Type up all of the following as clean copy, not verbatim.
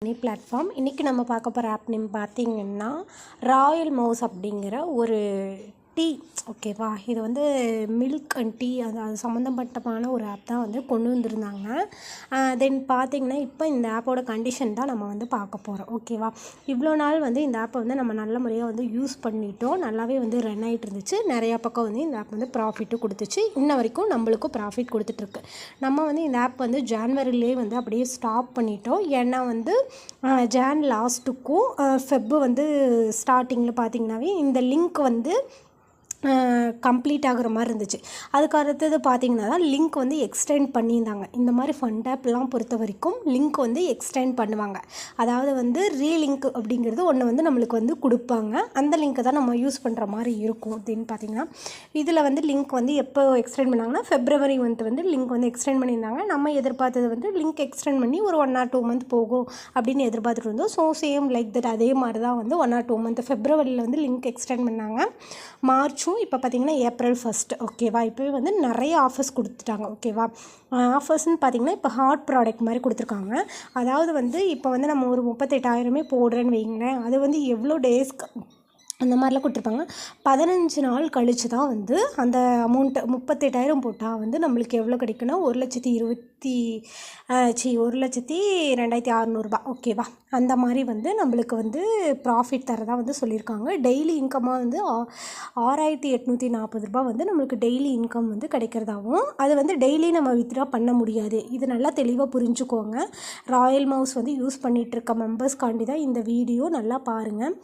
மணி platform. இன்றைக்கி நம்ம பார்க்க போகிற ஆப் நேம் பார்த்திங்கன்னா ராயல் மவுஸ் அப்படிங்கிற ஒரு டீ. ஓகேவா, இது வந்து மில்க் அண்ட் டீ அது சம்மந்தப்பட்டமான ஒரு ஆப் தான் வந்து கொண்டு வந்திருந்தாங்க. தென் பார்த்திங்கன்னா இப்போ இந்த ஆப்போட கண்டிஷன் தான் நம்ம வந்து பார்க்க போகிறோம். ஓகேவா, இவ்வளோ நாள் வந்து இந்த ஆப்பை வந்து நம்ம நல்ல முறையாக வந்து யூஸ் பண்ணிட்டோம். நல்லாவே வந்து ரன் ஆகிட்டு இருந்துச்சு. நிறையா பக்கம் வந்து இந்த ஆப் வந்து ப்ராஃபிட்டும் கொடுத்துச்சு. இன்ன வரைக்கும் நம்மளுக்கும் ப்ராஃபிட் கொடுத்துட்ருக்கு. நம்ம வந்து இந்த ஆப் வந்து ஜான்வரிலே வந்து அப்படியே ஸ்டாப் பண்ணிட்டோம். ஏன்னா வந்து ஜான் லாஸ்ட்டுக்கும் ஃபெப்பு வந்து ஸ்டார்டிங்கில் பார்த்திங்கனாவே இந்த லிங்க் வந்து கம்ப்ளீட் ஆகிற மாதிரி இருந்துச்சு. அதுக்கு அடுத்தது பார்த்திங்கன்னா தான் லிங்க் வந்து எக்ஸ்டெண்ட் பண்ணியிருந்தாங்க. இந்த மாதிரி ஃபண்ட் ஆப்லாம் பொறுத்த வரைக்கும் லிங்க் வந்து எக்ஸ்டெண்ட் பண்ணுவாங்க. அதாவது வந்து ரீலிங்க் அப்படிங்கிறது ஒன்று வந்து நம்மளுக்கு வந்து கொடுப்பாங்க. அந்த லிங்க்கை தான் நம்ம யூஸ் பண்ணுற மாதிரி இருக்கும். அப்படின்னு பார்த்திங்கன்னா இதில் வந்து லிங்க் வந்து எப்போ எக்ஸ்டெண்ட் பண்ணாங்கன்னா ஃபெப்ரவரி மந்த் வந்து லிங்க் வந்து எக்ஸ்டெண்ட் பண்ணியிருந்தாங்க. நம்ம எதிர்பார்த்தது வந்து லிங்க் எக்ஸ்டெண்ட் பண்ணி ஒரு 1 or 2 month போகும் அப்படின்னு எதிர்பார்த்துட்டு இருந்தோம். ஸோ சேம் லைக் தட் அதே மாதிரி தான் வந்து 1 or 2 month ஃபெப்ரவரியில் வந்து லிங்க் எக்ஸ்டெண்ட் பண்ணாங்க. மார்ச்சும் இப்போ பார்த்திங்கன்னா April 1st. ஓகேவா, இப்போவே வந்து நிறைய ஆஃபர்ஸ் கொடுத்துட்டாங்க. ஓகேவா, ஆஃபர்ஸ்ன்னு பார்த்திங்கன்னா இப்போ ஹாட் ப்ராடக்ட் மாதிரி கொடுத்துருக்காங்க. அதாவது வந்து இப்போ வந்து நம்ம ஒரு 38,000 போடுறேன்னு வைங்களேன், அது வந்து எவ்வளோ டேஸ்க்கு அந்த மாதிரிலாம் கொடுத்துருப்பாங்க. 15 நாள் கழித்து தான் வந்து அந்த அமௌண்ட்டு 38,000 போட்டால் வந்து நம்மளுக்கு எவ்வளோ கிடைக்குன்னா 1,02,600. ஓகேவா, அந்த மாதிரி வந்து நம்மளுக்கு வந்து ப்ராஃபிட் தரதாக வந்து சொல்லியிருக்காங்க. டெய்லி இன்கமாக வந்து 6,840 வந்து நம்மளுக்கு டெய்லி இன்கம் வந்து கிடைக்கிறதாகவும், அது வந்து டெய்லி நம்ம வித்ட்ரா பண்ண முடியாது. இது நல்லா தெளிவாக புரிஞ்சுக்கோங்க. ராயல் மவுஸ் வந்து யூஸ் பண்ணிகிட்ருக்க மெம்பர்ஸ்காண்டி தான் இந்த வீடியோ, நல்லா பாருங்கள்.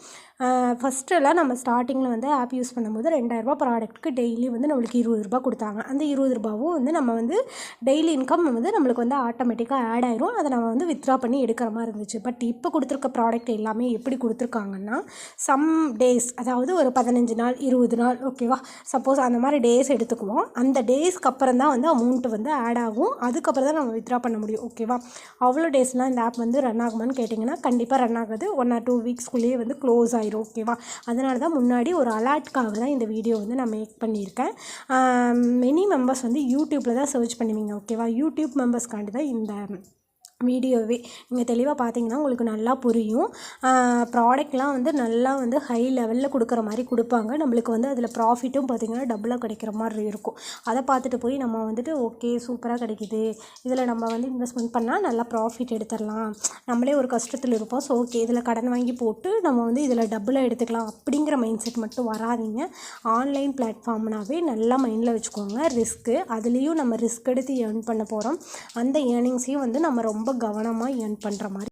ஃபஸ்ட்டெல்லாம் நம்ம ஸ்டார்டிங்கில் வந்து ஆப் யூஸ் பண்ணும்போது 2,000 ப்ராடக்ட்டுக்கு டெய்லி வந்து நம்மளுக்கு 20 ரூபா கொடுத்தாங்க. அந்த 20 ரூபாவும் வந்து நம்ம வந்து டெய்லி இன்கம் வந்து நம்மளுக்கு வந்து ஆட்டோமேட்டிக்காக ஆட் ஆயிரும். அதை நம்ம வந்து வித்ட்ரா பண்ணி எடுக்கிற மாதிரி இருந்துச்சு. பட் இப்போ கொடுத்துருக்க ப்ராடக்ட் எல்லாமே எப்படி கொடுத்துருக்காங்கன்னா சம் டேஸ், அதாவது ஒரு 15 நாள் 20 நாள், ஓகேவா, சப்போஸ் அந்த மாதிரி டேஸ் எடுத்துக்குவோம். அந்த டேஸ்க்கு அப்புறம் தான் வந்து அமௌண்ட்டு வந்து ஆட் ஆகும். அதுக்கப்புறம் தான் நம்ம வித்ட்ரா பண்ண முடியும். ஓகேவா, அவ்வளோ டேஸ்லாம் இந்த ஆப் வந்து ரன் ஆகுமான்னு கேட்டிங்கன்னா கண்டிப்பாக ரன் ஆகாது. 1 or 2 வீக்ஸ்க்குள்ளேயே வந்து க்ளோஸ் ஆயிரும். ஓகேவா, அதனால தான் முன்னாடி ஒரு அலர்ட்காக தான் இந்த வீடியோ வந்து நான் மேக் பண்ணியிருக்கேன். மெனி மெம்பர்ஸ் வந்து யூடியூப்பில் தான் சர்ச் பண்ணுவீங்க. ஓகேவா, யூடியூப் மெம்பர்ஸ்க்காண்டி தான் இந்த வீடியோவே. நீங்கள் தெளிவாக பார்த்தீங்கன்னா உங்களுக்கு நல்லா புரியும். ப்ராடக்ட்லாம் வந்து நல்லா வந்து ஹை லெவலில் கொடுக்குற மாதிரி கொடுப்பாங்க. நம்மளுக்கு வந்து அதில் ப்ராஃபிட்டும் பார்த்திங்கன்னா டபுளாக கிடைக்கிற மாதிரி இருக்கும். அதை பார்த்துட்டு போய் நம்ம வந்துட்டு ஓகே சூப்பராக கிடைக்கிது, இதில் நம்ம வந்து இன்வெஸ்ட்மெண்ட் பண்ணால் நல்லா ப்ராஃபிட் எடுத்துடலாம், நம்மளே ஒரு கஷ்டத்தில் இருப்போம், ஸோ ஓகே இதில் கடன் வாங்கி போட்டு நம்ம வந்து இதில் டபுளாக எடுத்துக்கலாம் அப்படிங்கிற மைண்ட் செட் மட்டும் வராதிங்க. ஆன்லைன் பிளாட்ஃபார்ம்னாவே நல்லா மைண்டில் வச்சுக்கோங்க. ரிஸ்க்கு, அதுலேயும் நம்ம ரிஸ்க் எடுத்து ஏர்ன் பண்ண போகிறோம். அந்த ஏர்னிங்ஸையும் வந்து நம்ம ரொம்ப கவனமாக ஏர்ன் பண்ணுற மாதிரி